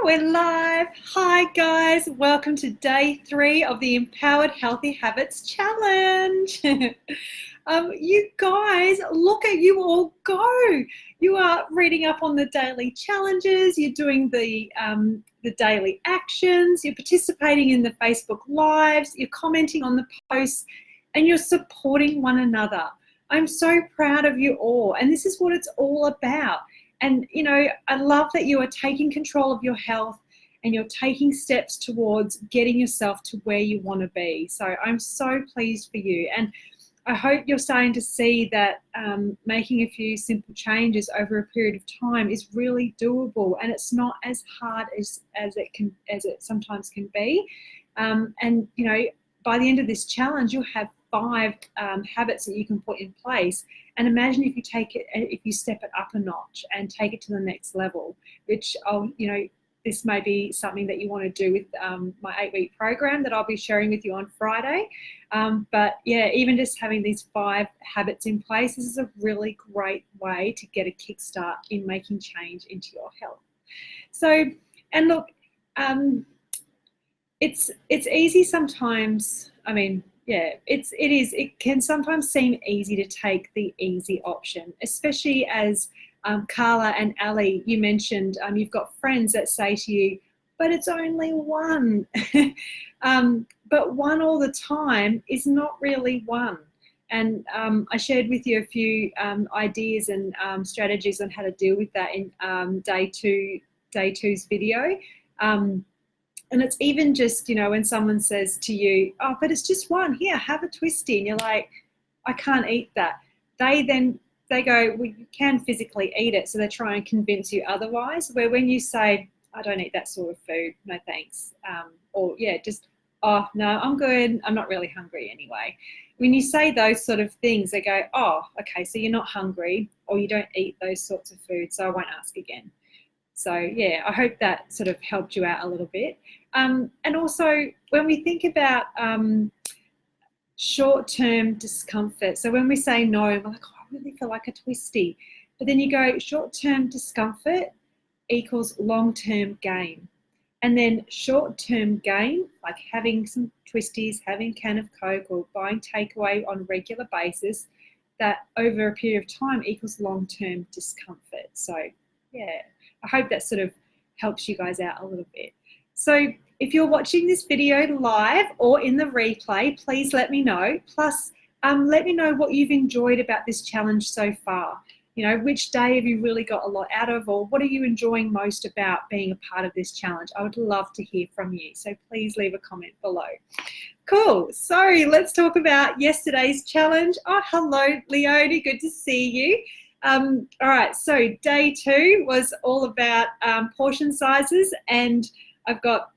We're live. Hi guys, welcome to day 3 of the Empowered Healthy Habits Challenge. You guys, look at you all go. You are reading up on the daily challenges, you're doing the daily actions, you're participating in the Facebook Lives, you're commenting on the posts, and you're supporting one another. I'm so proud of you all, and this is what it's all about. And, you know, I love that you are taking control of your health and you're taking steps towards getting yourself to where you want to be. So I'm so pleased for you. And I hope you're starting to see that making a few simple changes over a period of time is really doable, and it's not as hard as it sometimes can be. And, you know, by the end of this challenge, you'll have 5 habits that you can put in place. And imagine if you step it up a notch and take it to the next level, which this may be something that you want to do with my 8-week program that I'll be sharing with you on Friday. But yeah, even just having these 5 habits in place, this is a really great way to get a kickstart in making change into your health. So, and look, it's easy sometimes. I mean, yeah, it can sometimes seem easy to take the easy option, especially as Carla and Ali, you mentioned you've got friends that say to you, but it's only one. But one all the time is not really one. And I shared with you a few ideas and strategies on how to deal with that in day two's video. And it's even just, you know, when someone says to you, oh, but it's just one, here, have a twisty. And you're like, I can't eat that. They go, well, you can physically eat it. So they try and convince you otherwise. Where when you say, I don't eat that sort of food, no thanks. Or yeah, just, oh, no, I'm good. I'm not really hungry anyway. When you say those sort of things, they go, oh, okay, so you're not hungry or you don't eat those sorts of food. So I won't ask again. So yeah, I hope that sort of helped you out a little bit. And also when we think about short-term discomfort, so when we say no, we're like, oh, I really feel like a twisty. But then you go, short-term discomfort equals long-term gain. And then short-term gain, like having some twisties, having a can of Coke or buying takeaway on a regular basis, that over a period of time equals long-term discomfort. So yeah, I hope that sort of helps you guys out a little bit. So if you're watching this video live or in the replay, please let me know. Plus, let me know what you've enjoyed about this challenge so far. You know, which day have you really got a lot out of, or what are you enjoying most about being a part of this challenge? I would love to hear from you. So please leave a comment below. Cool. So let's talk about yesterday's challenge. Oh, hello, Leonie. Good to see you. All right, so day 2 was all about portion sizes, and I've got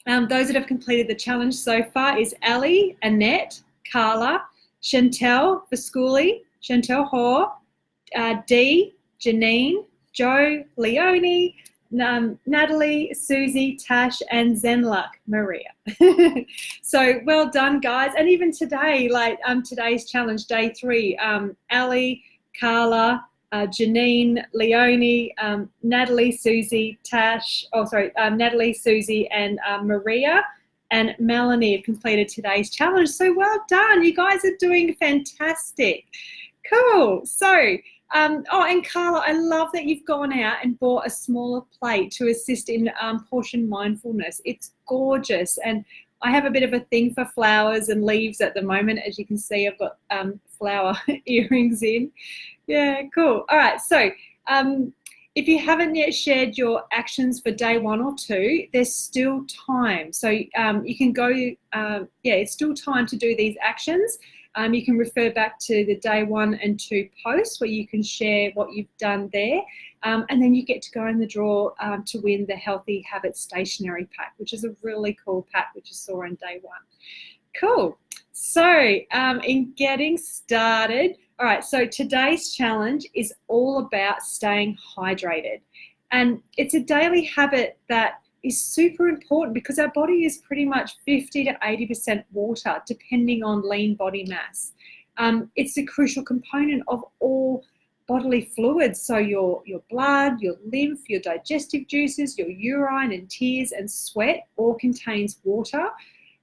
those that have completed the challenge so far is Ali, Annette, Carla, Chantel Vasculi, Chantel Hoare, Dee, Janine, Joe, Leonie, Natalie, Susie, Tash, and Zenluck, Maria. So well done, guys. And even today, like today's challenge, day 3, Ali, Carla, Janine, Leonie, Natalie, Susie, Natalie, Susie, and Maria and Melanie have completed today's challenge. So well done. You guys are doing fantastic. Cool. So, and Carla, I love that you've gone out and bought a smaller plate to assist in portion mindfulness. It's gorgeous. And I have a bit of a thing for flowers and leaves at the moment. As you can see, I've got flower earrings in. Yeah, cool. All right, so if you haven't yet shared your actions for day 1 or 2, there's still time. So you can go, it's still time to do these actions. You can refer back to the day 1 and 2 posts where you can share what you've done there. And then you get to go in the draw to win the Healthy Habits Stationery Pack, which is a really cool pack, which you saw on day 1. Cool. So in getting started, all right, so today's challenge is all about staying hydrated. And it's a daily habit that is super important because our body is pretty much 50 to 80% water, depending on lean body mass. It's a crucial component of all bodily fluids, so your blood, your lymph, your digestive juices, your urine and tears and sweat all contains water.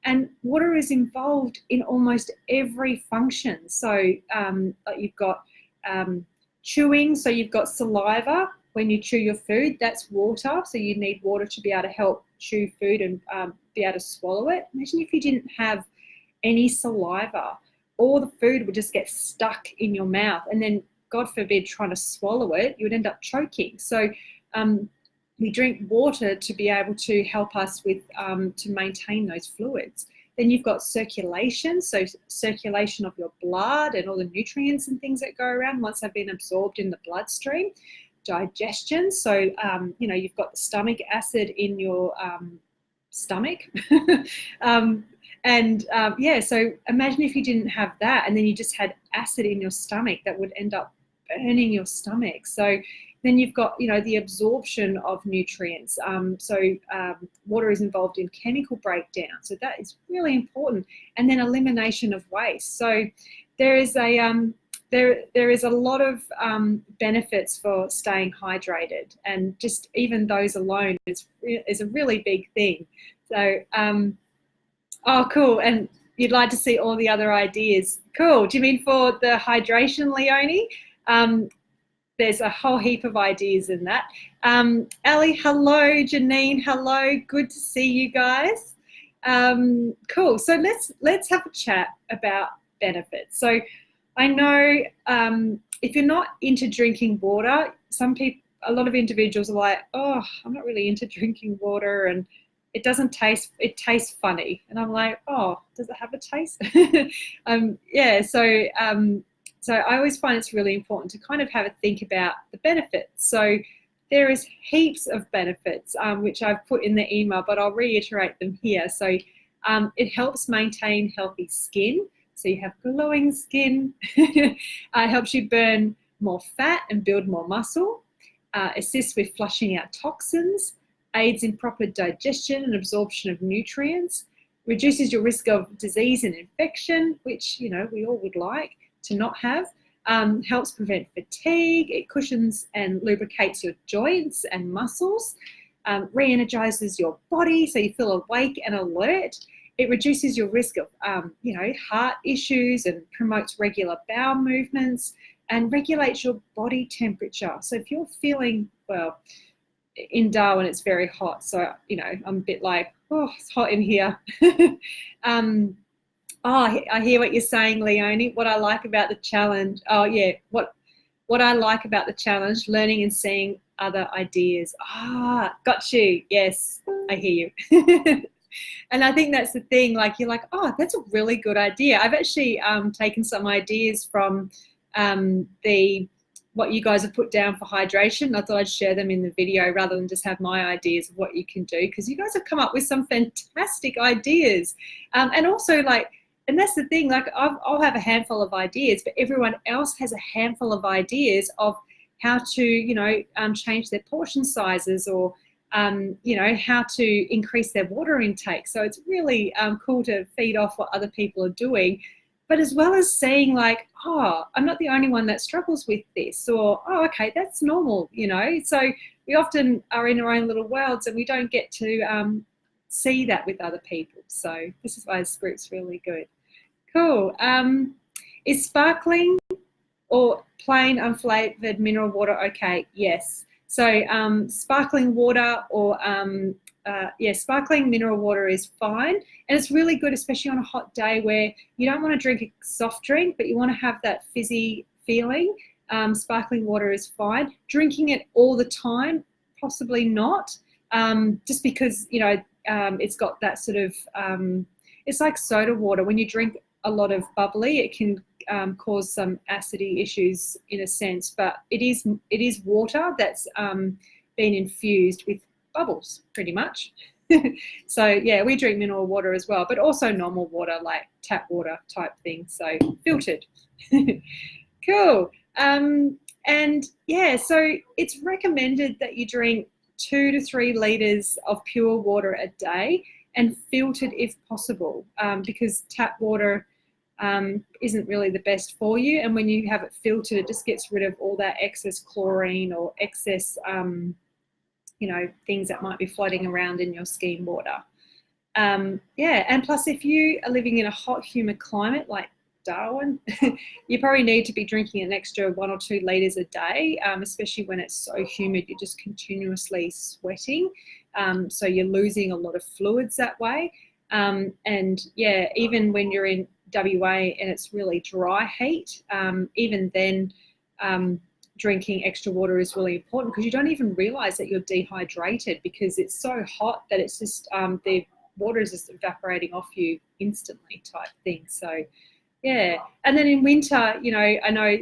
And water is involved in almost every function. So you've got chewing, so you've got saliva. When you chew your food, that's water. So you need water to be able to help chew food and be able to swallow it. Imagine if you didn't have any saliva, all the food would just get stuck in your mouth. And then, God forbid, trying to swallow it, you would end up choking. So we drink water to be able to help us with to maintain those fluids. Then you've got circulation, so circulation of your blood and all the nutrients and things that go around once they've been absorbed in the bloodstream. Digestion, so you've got the stomach acid in your stomach. So imagine if you didn't have that and then you just had acid in your stomach, that would end up burning your stomach. So then you've got, the absorption of nutrients. Water is involved in chemical breakdown. So that is really important. And then elimination of waste. So there is a lot of benefits for staying hydrated, and just even those alone is a really big thing. So, oh, cool. And you'd like to see all the other ideas. Cool. Do you mean for the hydration, Leonie? There's a whole heap of ideas in that. Ali, hello. Janine, hello. Good to see you guys. Cool. So let's have a chat about benefits. So I know if you're not into drinking water, a lot of individuals are like, oh, I'm not really into drinking water, and it tastes funny. And I'm like, oh, does it have a taste? So I always find it's really important to kind of have a think about the benefits. So there is heaps of benefits, which I've put in the email, but I'll reiterate them here. So it helps maintain healthy skin. So you have glowing skin. It helps you burn more fat and build more muscle. Assists with flushing out toxins. Aids in proper digestion and absorption of nutrients. Reduces your risk of disease and infection, which, we all would like to not have. Helps prevent fatigue. It cushions and lubricates your joints and muscles. Re-energizes your body so you feel awake and alert. It reduces your risk of, heart issues, and promotes regular bowel movements, and regulates your body temperature. So if you're feeling, well, in Darwin it's very hot, so I'm a bit like, oh, it's hot in here. I hear what you're saying, Leonie. What I like about the challenge, what I like about the challenge, learning and seeing other ideas. Got you. Yes, I hear you. And I think that's the thing, like, you're like, oh, that's a really good idea. I've actually taken some ideas from what you guys have put down for hydration. I thought I'd share them in the video rather than just have my ideas of what you can do, because you guys have come up with some fantastic ideas. And also, and that's the thing, I'll have a handful of ideas, but everyone else has a handful of ideas of how to, change their portion sizes, or how to increase their water intake. So it's really cool to feed off what other people are doing, but as well as saying like, oh, I'm not the only one that struggles with this, or, oh, okay, that's normal, So we often are in our own little worlds and we don't get to see that with other people. So this is why this group's really good. Cool. Is sparkling or plain unflavoured mineral water okay? Yes. So sparkling water or sparkling mineral water is fine, and it's really good, especially on a hot day where you don't want to drink a soft drink, but you want to have that fizzy feeling. Sparkling water is fine. Drinking it all the time, possibly not, just because it's got that sort of it's like soda water. When you drink a lot of bubbly, it can cause some acidity issues in a sense, but it is water that's been infused with bubbles pretty much. So yeah, we drink mineral water as well, but also normal water, like tap water type thing, so filtered. Cool. And yeah, so it's recommended that you drink 2 to 3 litres of pure water a day, and filtered if possible, because tap water isn't really the best for you. And when you have it filtered, it just gets rid of all that excess chlorine or excess, things that might be floating around in your scheme water. And plus if you are living in a hot, humid climate like Darwin, you probably need to be drinking an extra 1 or 2 litres a day, especially when it's so humid, you're just continuously sweating. So you're losing a lot of fluids that way. Even when you're in WA and it's really dry heat, even then drinking extra water is really important, because you don't even realise that you're dehydrated because it's so hot that it's just the water is just evaporating off you instantly type thing. So yeah, and then in winter, I know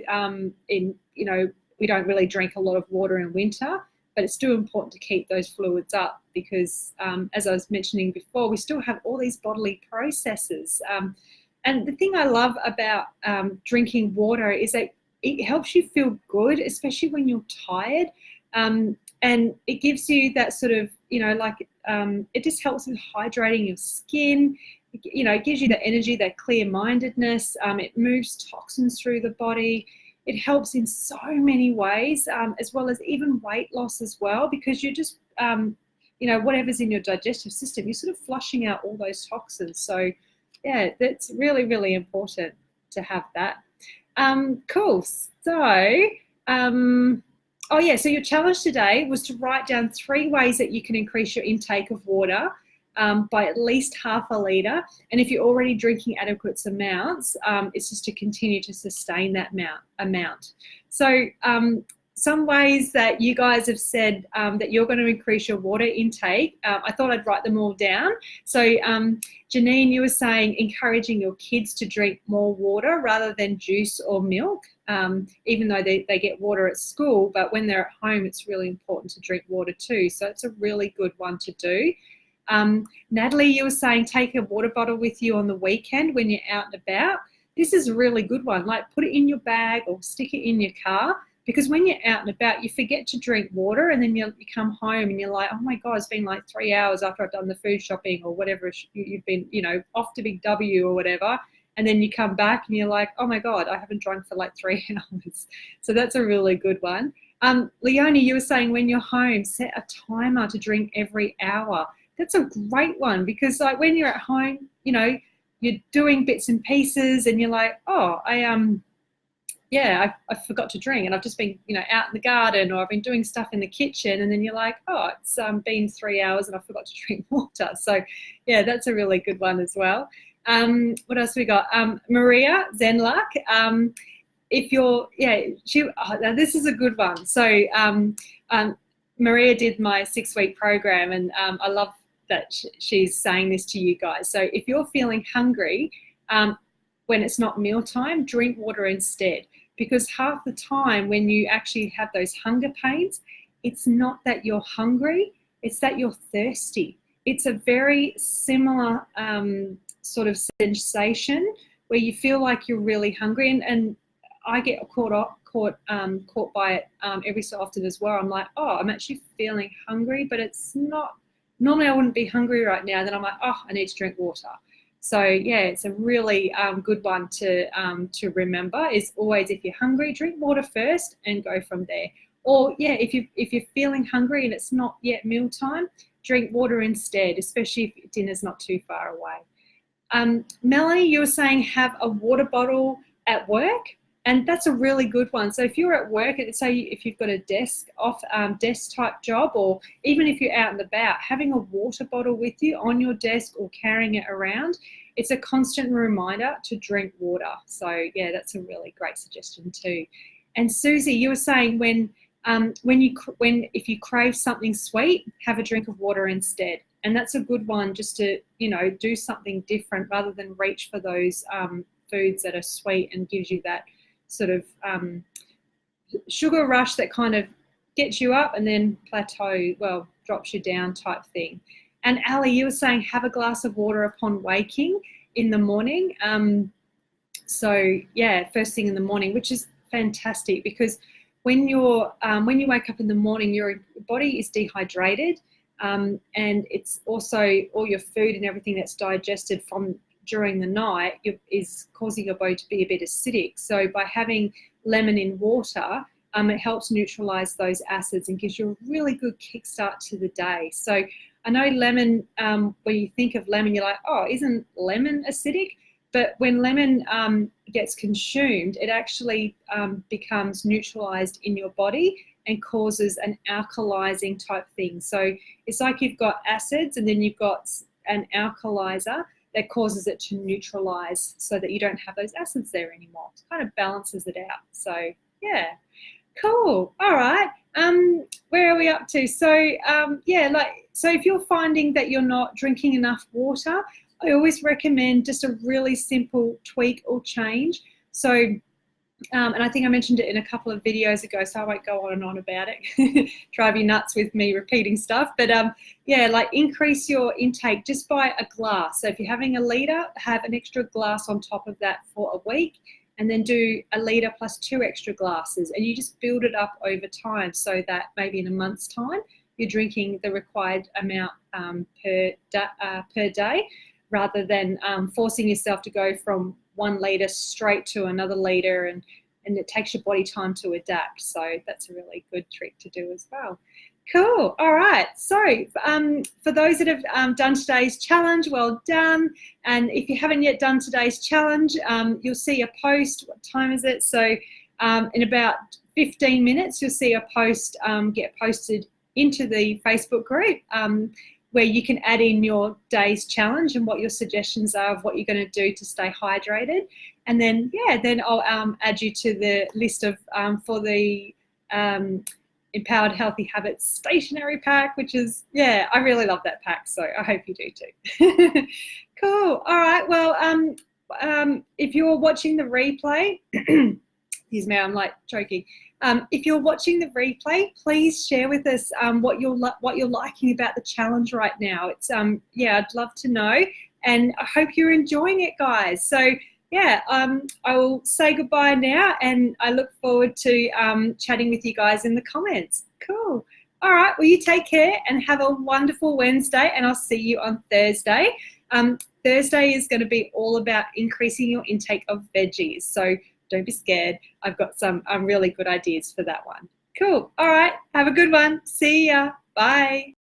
we don't really drink a lot of water in winter, but it's still important to keep those fluids up because, as I was mentioning before, we still have all these bodily processes. And the thing I love about drinking water is that it helps you feel good, especially when you're tired. And it gives you that sort of, it just helps with hydrating your skin. It gives you the energy, that clear-mindedness. It moves toxins through the body. It helps in so many ways, as well as even weight loss as well, because you're just, whatever's in your digestive system, you're sort of flushing out all those toxins. So, yeah, that's really, really important to have that. Cool. So, so your challenge today was to write down 3 ways that you can increase your intake of water by at least ½ a litre. And if you're already drinking adequate amounts, it's just to continue to sustain that amount. So some ways that you guys have said that you're going to increase your water intake, I thought I'd write them all down. So Janine, you were saying encouraging your kids to drink more water rather than juice or milk, even though they get water at school, but when they're at home, it's really important to drink water too. So it's a really good one to do. Natalie, you were saying take a water bottle with you on the weekend when you're out and about. This is a really good one. Like, put it in your bag or stick it in your car, because when you're out and about, you forget to drink water, and then you come home and you're like, oh my God, it's been like 3 hours after I've done the food shopping or whatever you've been, off to Big W or whatever. And then you come back and you're like, oh my God, I haven't drunk for like 3 hours. So that's a really good one. Leonie, you were saying when you're home, set a timer to drink every hour. That's a great one, because like when you're at home, you're doing bits and pieces and you're like, oh, I forgot to drink, and I've just been, out in the garden, or I've been doing stuff in the kitchen, and then you're like, oh, it's been 3 hours and I forgot to drink water. So yeah, that's a really good one as well. What else we got? Maria Zenluck. Now this is a good one. So Maria did my 6-week program, and I love that she's saying this to you guys. So if you're feeling hungry when it's not mealtime, drink water instead, because half the time when you actually have those hunger pains, it's not that you're hungry, it's that you're thirsty. It's a very similar sort of sensation where you feel like you're really hungry, and I get caught by it every so often as well. I'm like, oh, I'm actually feeling hungry, but it's not. Normally I wouldn't be hungry right now. Then I'm like, oh, I need to drink water. So yeah, it's a really good one to remember. Is always, if you're hungry, drink water first and go from there. Or yeah, if you're feeling hungry and it's not yet mealtime, drink water instead, especially if dinner's not too far away. Melanie, you were saying have a water bottle at work. And that's a really good one. So if you're at work, say if you've got a desk type job, or even if you're out and about, having a water bottle with you on your desk or carrying it around, it's a constant reminder to drink water. So yeah, that's a really great suggestion too. And Susie, you were saying if you crave something sweet, have a drink of water instead. And that's a good one, just to do something different rather than reach for those foods that are sweet and gives you that sort of sugar rush that kind of gets you up and then drops you down type thing. And Ali, you were saying have a glass of water upon waking in the morning. So yeah, first thing in the morning, which is fantastic, because when you wake up in the morning, your body is dehydrated, and it's also all your food and everything that's digested from during the night is causing your body to be a bit acidic. So by having lemon in water, it helps neutralize those acids and gives you a really good kickstart to the day. So I know lemon, when you think of lemon, you're like, oh, isn't lemon acidic? But when lemon gets consumed, it actually becomes neutralized in your body and causes an alkalizing type thing. So it's like you've got acids and then you've got an alkalizer that causes it to neutralize so that you don't have those acids there anymore. It kind of balances it out. So yeah, cool. All right. Where are we up to? So so if you're finding that you're not drinking enough water, I always recommend just a really simple tweak or change. So and I think I mentioned it in a couple of videos ago, so I won't go on and on about it. Drive you nuts with me repeating stuff. But yeah, like increase your intake just by a glass. So if you're having a litre, have an extra glass on top of that for a week, and then do a litre plus 2 extra glasses. And you just build it up over time so that maybe in a month's time, you're drinking the required amount per day, rather than forcing yourself to go from 1 litre straight to another litre, and it takes your body time to adapt. So that's a really good trick to do as well. Cool. All right. So for those that have done today's challenge, well done. And if you haven't yet done today's challenge, you'll see a post. What time is it? So in about 15 minutes, you'll see a post get posted into the Facebook group, where you can add in your day's challenge and what your suggestions are of what you're going to do to stay hydrated. And then, yeah, then I'll add you to the list of for the Empowered Healthy Habits stationery pack, which is, yeah, I really love that pack. So I hope you do too. Cool. All right. Well, if you're watching the replay, excuse me, I'm like choking. If you're watching the replay, please share with us what you're liking about the challenge right now. It's yeah, I'd love to know, and I hope you're enjoying it, guys. So yeah, I will say goodbye now, and I look forward to chatting with you guys in the comments. Cool. All right. Well, you take care and have a wonderful Wednesday, and I'll see you on Thursday. Thursday is going to be all about increasing your intake of veggies. So don't be scared. I've got some really good ideas for that one. Cool. All right. Have a good one. See ya. Bye.